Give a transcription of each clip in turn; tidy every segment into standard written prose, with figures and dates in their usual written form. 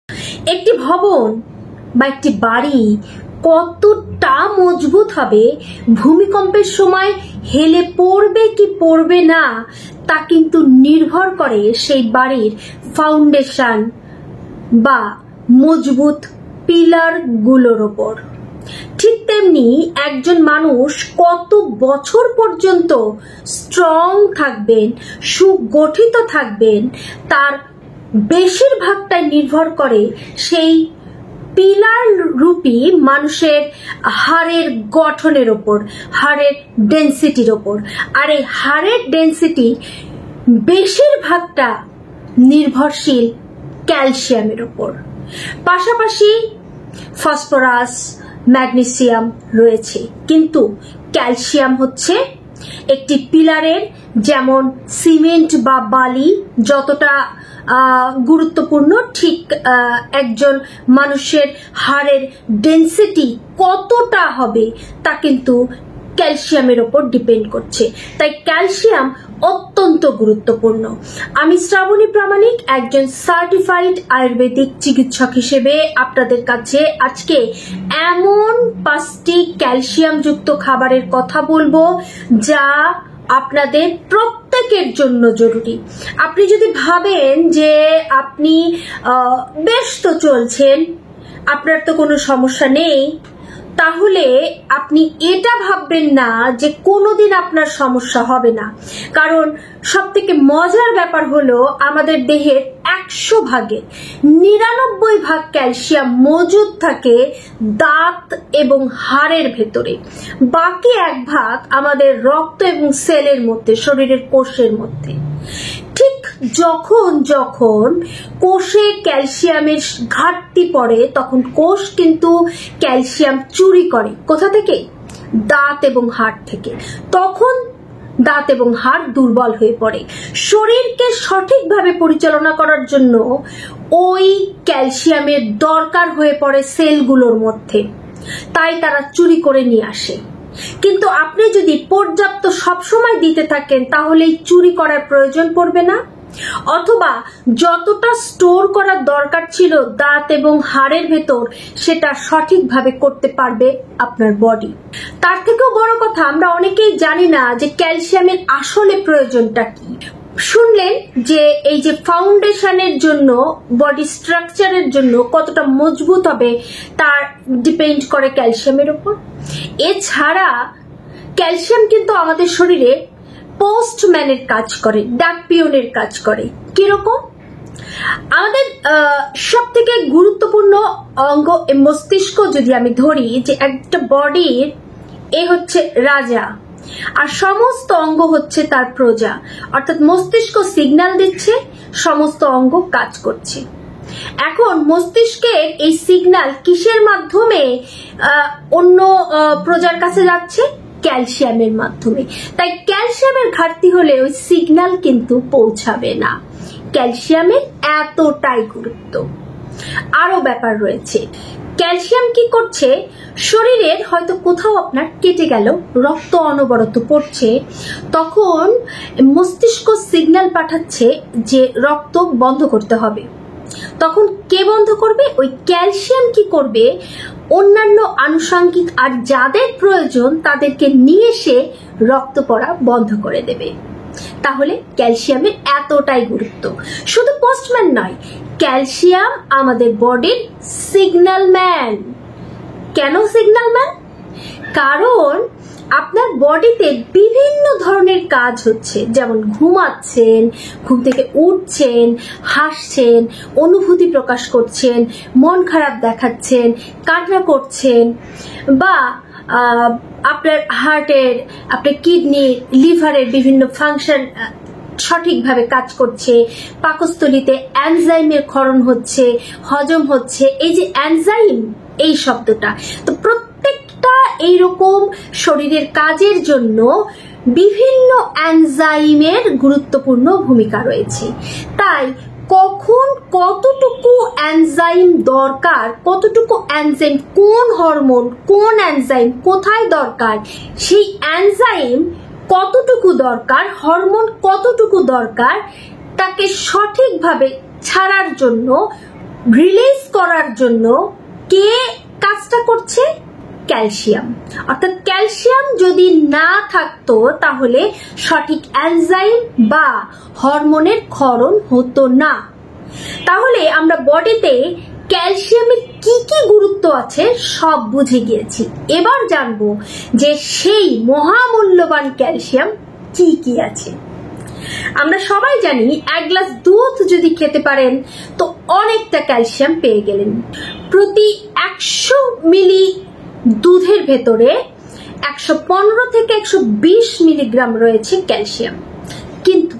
একটি ভবন বা একটি বাড়ি কতটা মজবুত হবে ভূমিকম্পের সময় হেলে পড়বে কি পড়বে না তা কিন্তু নির্ভর করে সেই বাড়ির ফাউন্ডেশন বা মজবুত পিলার গুলোর উপর। ঠিক তেমনি একজন মানুষ কত বছর পর্যন্ত স্ট্রং থাকবেন, সুগঠিত থাকবেন, তার বেশিরভাগটাই নির্ভর করে সেই পিলার রূপী মানুষের হাড়ের গঠনের ওপর, হাড়ের ডেন্সিটির ওপর। আর এই হাড়ের ডেন্সিটি বেশিরভাগটা নির্ভরশীল ক্যালসিয়ামের ওপর। পাশাপাশি ফসফরাস, ম্যাগনেসিয়াম রয়েছে, কিন্তু ক্যালসিয়াম হচ্ছে একটি পিলারের, যেমন সিমেন্ট বা বালি যতটা গুরুত্বপূর্ণ, ঠিক একজন মানুষের হাড়ের ডেন্সিটি কতটা হবে তা কিন্তু ক্যালসিয়ামের উপর ডিপেন্ড করছে। তাই ক্যালসিয়াম অত্যন্ত গুরুত্বপূর্ণ। আমি শ্রাবণী প্রামাণিক, একজন সার্টিফাইড আয়ুর্বেদিক চিকিৎসক হিসেবে আপনাদের কাছে আজকে এমন 5টি ক্যালসিয়াম যুক্ত খাবারের কথা বলবো যা আপনাদের প্রত্যেকের জন্য জরুরি। আপনি যদি ভাবেন যে আপনি বেশ তো চলছেন, আপনার তো কোনো সমস্যা নেই, তাহলে আপনি এটা ভাববেন না যে কোনোদিন আপনার সমস্যা হবে না। কারণ সবথেকে মজার ব্যাপার হলো আমাদের দেহের 100 ভাগে 99 ভাগ ক্যালসিয়াম মজুদ থাকে দাঁত এবং হাড়ের ভেতরে। বাকি 1 ভাগ আমাদের রক্ত এবং সেলের মধ্যে, শরীরের কোষের মধ্যে। ঠিক যখন যখন কোষে ক্যালসিয়ামের ঘাটতি পড়ে তখন কোষ কিন্তু ক্যালসিয়াম চুরি করে। কোথা থেকে? দাঁত এবং হাড় থেকে। তখন দাঁত এবং হাড় দুর্বল হয়ে পড়ে। শরীরকে সঠিকভাবে পরিচালনা করার জন্য ওই ক্যালসিয়ামের দরকার হয়ে পড়ে সেলগুলোর মধ্যে, তাই তারা চুরি করে নিয়ে আসে। কিন্তু আপনি যদি পর্যাপ্ত সবসময় দিতে থাকেন তাহলে চুরি করার প্রয়োজন পড়বে না, অথবা যতটা স্টোর করার দরকার ছিল দাঁত এবং হাড়ের ভেতর সেটা সঠিকভাবে করতে পারবে আপনার বডি। তার থেকেও বড় কথা, আমরা অনেকেই জানি না যে ক্যালসিয়ামের আসলে প্রয়োজনটা কি। শুনলেন যে এই যে ফাউন্ডেশনের জন্য, বডি স্ট্রাকচারের জন্য কতটা মজবুত হবে তার ডিপেন্ড করে ক্যালসিয়ামের উপর। এছাড়া ক্যালসিয়াম কিন্তু আমাদের শরীরে পোস্টম্যানের কাজ করে, ডাক পিয়নের কাজ করে। কিরকম? আমাদের সব থেকে গুরুত্বপূর্ণ অঙ্গ মস্তিষ্ক যদি আমি ধরি, যে একটা বডির এ হচ্ছে রাজা আর সমস্ত অঙ্গ হচ্ছে তার প্রজা, অর্থাৎ মস্তিষ্ক সিগন্যাল দিচ্ছে, সমস্ত অঙ্গ কাজ করছে। এখন মস্তিষ্কের এই সিগন্যাল কিসের মাধ্যমে অন্য প্রজার কাছে যাচ্ছে? ক্যালসিয়ামের মাধ্যমে। তাই ক্যালসিয়ামের ঘাটতি হলে ওই সিগন্যাল কিন্তু পৌঁছাবে না। ক্যালসিয়ামের এতটাই গুরুত্ব। আরো ব্যাপার রয়েছে। ক্যালসিয়াম কি করছে? শরীরের হয়তো কোথাও আপনার কেটে গেল, রক্ত অনবরত পড়ছে, তখন মস্তিষ্ক সিগন্যাল পাঠাচ্ছে যে রক্ত বন্ধ করতে হবে। তখন কে বন্ধ করবে? ওই ক্যালসিয়াম কি করবে? অন্যান্য আনুষঙ্গিক আর যাদের প্রয়োজন তাদেরকে নিয়ে এসে রক্ত পড়া বন্ধ করে দেবে। তাহলে ক্যালসিয়ামের এতটাই গুরুত্ব। শুধু পোস্টম্যান নয়, ক্যালসিয়াম আমাদের বডির সিগন্যাল ম্যান। কেন সিগন্যাল ম্যান? কারণ আপনার বডিতে বিভিন্ন ধরনের কাজ হচ্ছে, যেমন ঘুমাচ্ছেন, ঘুম থেকে উঠছেন, হাসছেন, অনুভূতি প্রকাশ করছেন, মন খারাপ দেখাচ্ছেন, কান্না করছেন, বা আপনার হার্টের, আপনার কিডনি, লিভারের বিভিন্ন ফাংশন সঠিকভাবে কাজ করছে, পাকস্থলীতে এনজাইমের ক্ষরণ হচ্ছে, হজম হচ্ছে। এই যে এনজাইম, এই শব্দটা তো প্রত্যেকটা এইরকম শরীরের কাজের জন্য বিভিন্ন এনজাইমের গুরুত্বপূর্ণ ভূমিকা রয়েছে। তাই কখন কতটুকু এনজাইম দরকার, কতটুকু এনজাইম, কোন হরমোন, কোন এনজাইম কোথায় দরকার, সেই এনজাইম কতটুকু দরকার, হরমোন কতটুকু দরকার, তাকে সঠিকভাবে ছাড়ার জন্য, রিলিজ করার জন্য কে কাজটা করছে? ক্যালসিয়াম। অর্থাৎ ক্যালসিয়াম যদি না থাকতো তাহলে সঠিক এনজাইম বা হরমোনের ক্ষরণ হতো না। তাহলে আমরা বডিতে ক্যালসিয়ামের কি কি গুরুত্ব আছে সব বুঝে গিয়েছি। এবার জানবো যে সেই মহামূল্যবান ক্যালসিয়াম কি কি আছে। আমরা সবাই জানি এক গ্লাস দুধ যদি খেতে পারেন তো অনেকটা ক্যালসিয়াম পেয়ে গেলেন। প্রতি 100 মিলি দুধের ভেতরে 115 থেকে 120 মিলিগ্রাম রয়েছে ক্যালসিয়াম, কিন্তু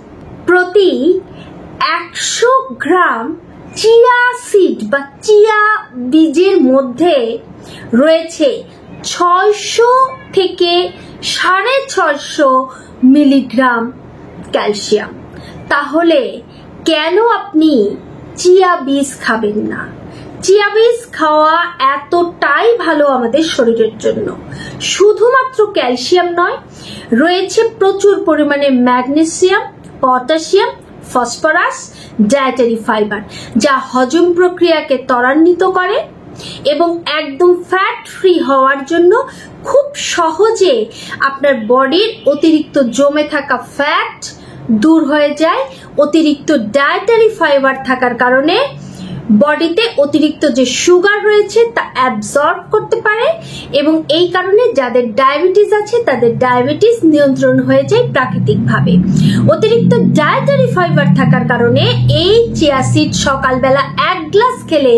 প্রতি 100 গ্রাম চিয়া সিড বা চিয়া বীজের মধ্যে রয়েছে 600 থেকে 650 মিলিগ্রাম ক্যালসিয়াম। তাহলে কেন আপনি চিয়া বীজ খাবেন না? চিয়া বীজ খাওয়া এতটাই ভালো আমাদের শরীরের জন্য। শুধুমাত্র ক্যালসিয়াম নয়, রয়েছে প্রচুর পরিমাণে magnesium, potassium, phosphorus, dietary fibre, যা হজম প্রক্রিয়াকে ত্বরান্বিত করে এবং একদম ফ্যাট ফ্রি হওয়ার জন্য খুব সহজে আপনার বডির অতিরিক্ত জমে থাকা ফ্যাট দূর হয়ে যায়। অতিরিক্ত ডায়েটারি ফাইবার থাকার কারণে বডিতে অতিরিক্ত যে সুগার রয়েছে তা অ্যাবজর্ব করতে পারে এবং এই কারণে যাদের ডায়াবেটিস আছে তাদের ডায়াবেটিস নিয়ন্ত্রণ হয়ে যায় প্রাকৃতিকভাবে। অতিরিক্ত ডায়েটারি ফাইবার থাকার কারণে এই চিয়া সিড সকালবেলা 1 গ্লাস খেলে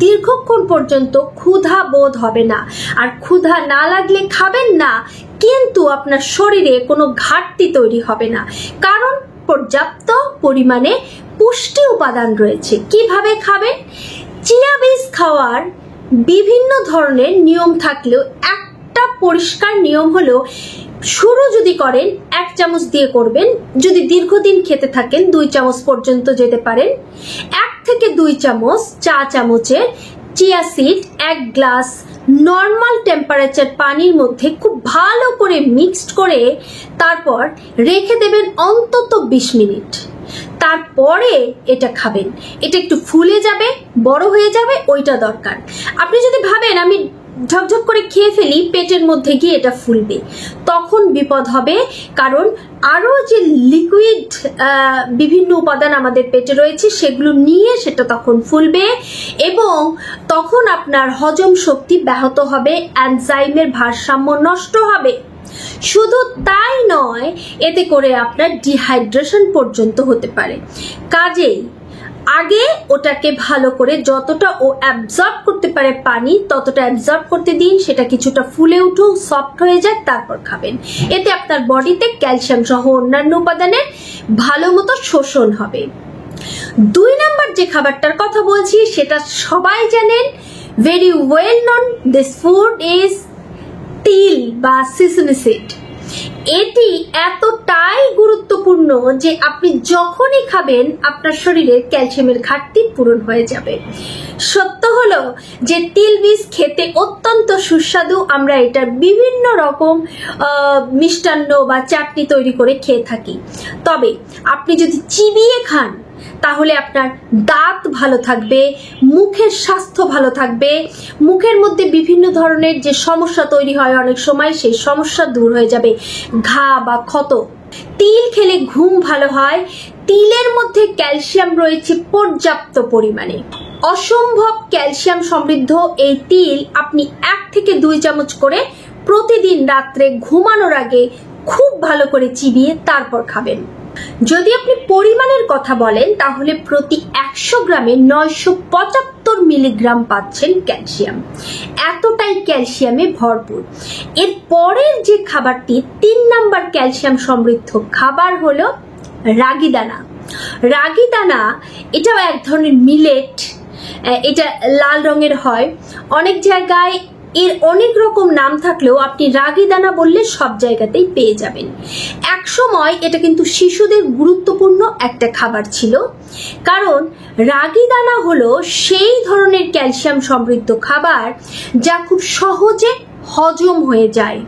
দীর্ঘক্ষণ পর্যন্ত ক্ষুধা বোধ হবে না। আর ক্ষুধা না লাগলে খাবেন না, কিন্তু আপনার শরীরে কোনো ঘাটতি তৈরি হবে না, কারণ পর্যাপ্ত পরিমাণে পুষ্টি উপাদান রয়েছে। কিভাবে খাবেন? চিয়া বীজ খাওয়ার বিভিন্ন ধরনের নিয়ম থাকলেও একটা পরিষ্কার নিয়ম হলো, শুরু যদি করেন 1 চামচ দিয়ে করবেন, যদি দীর্ঘদিন খেতে থাকেন 2 চামচ পর্যন্ত যেতে পারেন। 1 থেকে 2 চামচ চা চামচের chia seed 1 glass normal temperature পানির মধ্যে খুব ভালো করে মিক্সড করে তারপর রেখে দেবেন অন্তত 20 মিনিট। তারপরে এটা খাবেন। এটা একটু ফুলে যাবে, বড় হয়ে যাবে, ওইটা দরকার। আপনি যদি ভাবেন আমি ঝকঝক করে খেয়ে ফেলি, পেটের মধ্যে গিয়ে এটা ফুলবে, তখন বিপদ হবে। কারণ আরো যে লিকুইড বিভিন্ন উপাদান আমাদের পেটে রয়েছে সেগুলো নিয়ে সেটা তখন ফুলবে এবং তখন আপনার হজম শক্তি ব্যাহত হবে, এনজাইমের ভারসাম্য নষ্ট হবে। শুধু তাই নয়, এতে করে আপনার ডিহাইড্রেশন পর্যন্ত হতে পারে। কাজেই আগে ওটাকে ভালো করে যতটা ও অ্যাবজর্ব করতে পারে পানি ততটা অ্যাবজর্ব করতে দিন, সেটা কিছুটা ফুলে উঠুক, সফট হয়ে যায়, তারপর খাবেন। এতে আপনার বডিতে ক্যালসিয়াম সহ অন্যান্য উপাদানের ভালো মতো শোষণ হবে। 2 নাম্বার যে খাবারটার কথা বলছি সেটা সবাই জানেন, very well known, this food is তিল বা সিসেমি সিড। এটি এতটাই গুরুত্বপূর্ণ যে আপনি যখনই খাবেন আপনার শরীরে ক্যালসিয়ামের ঘাটতি পূরণ হয়ে যাবে। সত্য হলো যে তিল বীজ খেতে অত্যন্ত সুস্বাদু। আমরা এটার বিভিন্ন রকম মিষ্টান্ন বা চাটনি তৈরি করে খেয়ে থাকি। তবে আপনি যদি চিবিয়ে খান তাহলে আপনার দাঁত ভালো থাকবে, মুখের স্বাস্থ্য ভালো থাকবে, মুখের মধ্যে বিভিন্ন ধরনের যে সমস্যা তৈরি হয় অনেক সময় সেই সমস্যা দূর হয়ে যাবে, ঘা বা ক্ষত। তিল খেলে ঘুম ভালো হয়। তিলের মধ্যে ক্যালসিয়াম রয়েছে পর্যাপ্ত পরিমাণে। অসম্ভব ক্যালসিয়াম সমৃদ্ধ এই তিল আপনি 1 থেকে 2 চামচ করে প্রতিদিন রাত্রে ঘুমানোর আগে খুব ভালো করে চিবিয়ে তারপর খাবেন। যদি আপনি পরিমাণের কথা বলেন তাহলে প্রতি 100 গ্রামে 975 মিলিগ্রাম পাচ্ছেন ক্যালসিয়াম। এতটাই ক্যালসিয়ামে ভরপুর। এর পরের যে খাবারটি 3 নাম্বার ক্যালসিয়াম সমৃদ্ধ খাবার হলো রাগি দানা। রাগি দানা এটাও এক ধরনের মিলেট, এটা লাল রঙের হয়। অনেক জায়গায় এর অনেক রকম নাম থাকলেও আপনি রাগি দানা বললে সব জায়গাতেই পেয়ে যাবেন। এক সময় এটা কিন্তু শিশুদের গুরুত্বপূর্ণ একটা খাবার ছিল, কারণ রাগি দানা হলো সেই ধরনের ক্যালসিয়াম সমৃদ্ধ খাবার যা খুব সহজে হজম হয়ে যায়,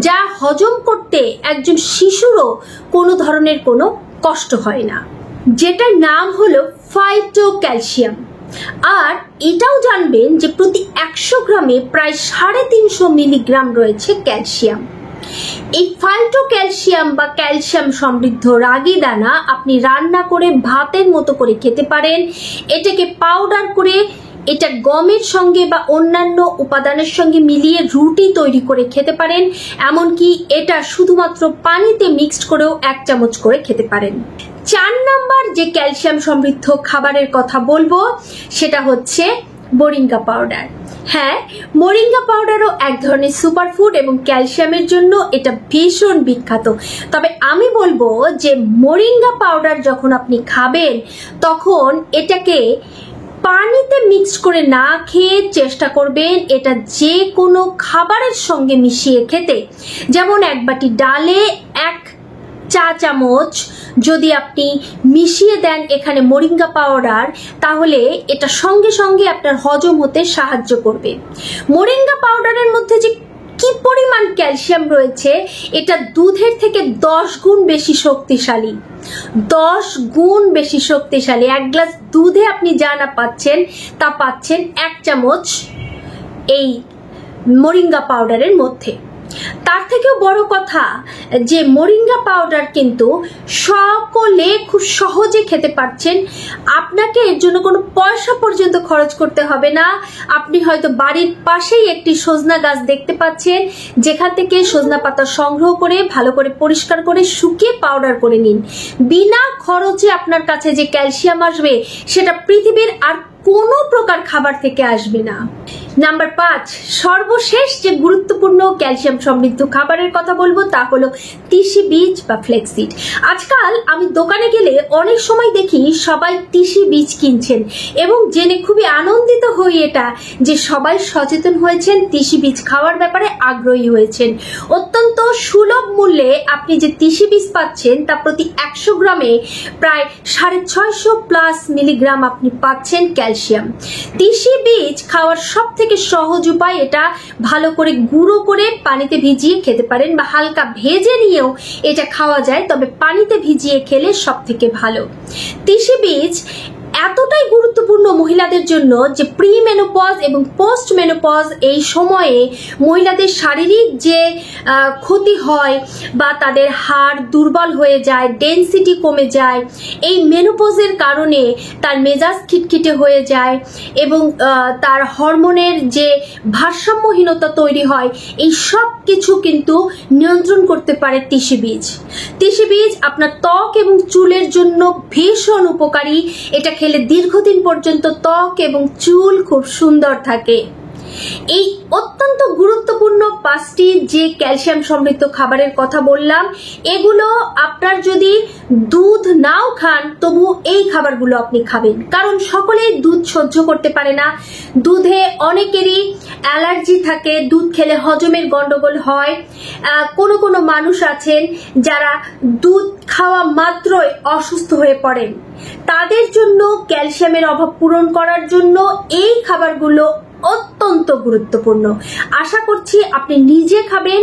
যা হজম করতে একজন শিশুরও কোনো ধরনের কোনো কষ্ট হয় না, যেটার নাম হলো ফাইটোক্যালসিয়াম। আর এটাও জানবেন যে প্রতি 100 গ্রামে প্রায় 350 মিলিগ্রাম রয়েছে ক্যালসিয়াম। এই ফাইটোক্যালসিয়াম বা ক্যালসিয়াম সমৃদ্ধ রাগী দানা আপনি রান্না করে ভাতের মতো করে খেতে পারেন। এটাকে পাউডার করে এটা গমের সঙ্গে বা অন্যান্য উপাদানের সঙ্গে মিলিয়ে রুটি তৈরি করে খেতে পারেন। এমনকি এটা শুধুমাত্র পানিতে মিক্সড করেও 1 চামচ করে খেতে পারেন। 4 নাম্বার যে ক্যালসিয়াম সমৃদ্ধ খাবারের কথা বলবো সেটা হচ্ছে মোরিঙ্গা পাউডার। হ্যাঁ, মোরিঙ্গা পাউডারও এক ধরনের সুপারফুড এবং ক্যালসিয়ামের জন্য এটা ভীষণ বিখ্যাত। তবে আমি বলবো যে মোরিঙ্গা পাউডার যখন আপনি খাবেন তখন এটাকে পানিতে মিক্স করে না খেয়ে চেষ্টা করবেন এটা যে কোনো খাবারের সঙ্গে মিশিয়ে খেতে। যেমন 1 বাটি ডালে 1 চা চামচ যদি আপনি মিশিয়ে দেন এখানে মোরিঙ্গা পাউডার, তাহলে এটা সঙ্গে সঙ্গে আপনার হজম হতে সাহায্য করবে। মোরিঙ্গা পাউডারের মধ্যে যে কি পরিমাণ ক্যালসিয়াম রয়েছে এটা দুধের থেকে 10 গুণ বেশি শক্তিশালী। 10 গুণ বেশি শক্তিশালী। 1 গ্লাস দুধে আপনি যা না পাচ্ছেন তা পাচ্ছেন 1 চামচ এই মোরিঙ্গা পাউডারের মধ্যে। তার থেকেও বড় কথা যে মোরিঙ্গা পাউডার কিন্তু সকলে খুব সহজে খেতে পারছেন। আপনাকে এর জন্য কোনো পয়সা পর্যন্ত খরচ করতে হবে না। আপনি হয়তো বাড়ির পাশেই একটি সজনা গাছ দেখতে পাচ্ছেন, যেখান থেকে সজনা পাতা সংগ্রহ করে ভালো করে পরিষ্কার করে শুকিয়ে পাউডার করে নিন। বিনা খরচে আপনার কাছে যে ক্যালসিয়াম আসবে সেটা পৃথিবীর আর কোনো প্রকার খাবার থেকে আসবে না। নাম্বার 5, সর্বশেষ যে গুরুত্বপূর্ণ ক্যালসিয়াম সমৃদ্ধ খাবারের কথা বলবো তা হলো তিসি বীজ বা ফ্লেক্সিড। আজকাল আমি দোকানে গেলে অনেক সময় দেখি সবাই তিসি বীজ কিনছেন এবং জেনে খুবই আনন্দিত হই এটা যে সবাই সচেতন হয়েছেন, তিসি বীজ খাওয়ার ব্যাপারে আগ্রহী হয়েছেন। অত্যন্ত সুলভ মূল্যে আপনি যে তিসি বীজ পাচ্ছেন তা প্রতি 100 গ্রামে প্রায় 650+ মিলিগ্রাম আপনি পাচ্ছেন ক্যালসিয়াম। তিসি বীজ খাওয়ার সব থেকে সহজ উপায়, এটা ভালো করে গুঁড়ো করে পানিতে ভিজিয়ে খেতে পারেন বা হালকা ভেজে নিয়েও এটা খাওয়া যায়, তবে পানিতে ভিজিয়ে খেলে সব থেকে ভালো। তিসি বীজ এতটাই গুরুত্বপূর্ণ মহিলাদের জন্য যে প্রি মেনোপজ এবং পোস্ট মেনোপজ এই সময়ে মহিলাদের শারীরিক যে ক্ষতি হয় বা তাদের হাড় দুর্বল হয়ে যায়, ডেনসিটি কমে যায়, এই মেনোপজের কারণে তার মেজাজ খিটখিটে হয়ে যায় এবং তার হরমোনের যে ভারসাম্যহীনতা তৈরি হয়, এই সব কিছু কিন্তু নিয়ন্ত্রণ করতে পারে তিসি বীজ। তিসি বীজ আপনার ত্বক এবং চুলের জন্য ভীষণ উপকারী। এটা খেলে দীর্ঘদিন পর্যন্ত ত্বক এবং চুল খুব সুন্দর থাকে। এই অত্যন্ত গুরুত্বপূর্ণ 5টি যে ক্যালসিয়াম সমৃদ্ধ খাবারের কথা বললাম, এগুলো আপনার যদি দুধ নাও খান তবু এই খাবারগুলো আপনি খাবেন, কারণ সকলে দুধ সহ্য করতে পারে না। দুধে অনেকেরই অ্যালার্জি থাকে, দুধ খেলে হজমের গন্ডগোল হয়। কোনো কোনো মানুষ আছেন যারা দুধ খাওয়া মাত্রই অসুস্থ হয়ে পড়েন। তাদের জন্য ক্যালসিয়ামের অভাব পূরণ করার জন্য এই খাবারগুলো অত্যন্ত গুরুত্বপূর্ণ। আশা করছি আপনি নিজে খাবেন,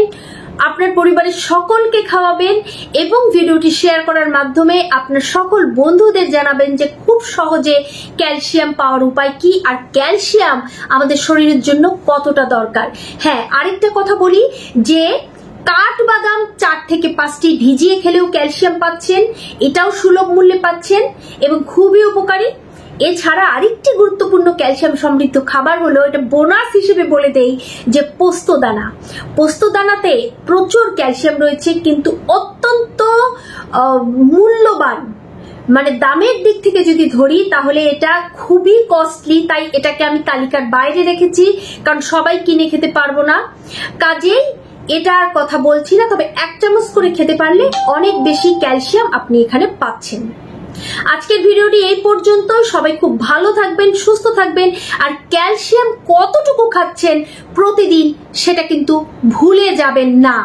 আপনার পরিবারের সকলকে খাওয়াবেন এবং ভিডিওটি শেয়ার করার মাধ্যমে আপনার সকল বন্ধুদের জানাবেন যে খুব সহজে ক্যালসিয়াম পাওয়ার উপায় কি আর ক্যালসিয়াম আমাদের শরীরের জন্য কতটা দরকার। হ্যাঁ, আরেকটা কথা বলি যে কাঠবাদাম 4 থেকে 5টি ভিজিয়ে খেলেও ক্যালসিয়াম পাচ্ছেন, এটাও সুলভ মূল্যে পাচ্ছেন এবং খুবই উপকারী। এছাড়া আরেকটি গুরুত্বপূর্ণ ক্যালসিয়াম সমৃদ্ধ খাবার হলো, এটা বোনাস হিসেবে বলে দেই, যে পোস্ত দানা। পোস্ত দানাতে প্রচুর ক্যালসিয়াম রয়েছে কিন্তু অত্যন্ত মূল্যবান, মানে দামের দিক থেকে যদি ধরি তাহলে এটা খুবই কস্টলি, তাই এটাকে আমি তালিকার বাইরে রেখেছি, কারণ সবাই কিনে খেতে পারবো না। কাজেই এটার কথা বলছি না, তবে 1 চামচ করে খেতে পারলে অনেক বেশি ক্যালসিয়াম আপনি এখানে পাচ্ছেন। আজকের ভিডিওটি এই পর্যন্ত। সবাই খুব ভালো থাকবেন, সুস্থ থাকবেন, আর ক্যালসিয়াম কতটুকু খাচ্ছেন প্রতিদিন সেটা কিন্তু ভুলে যাবেন না।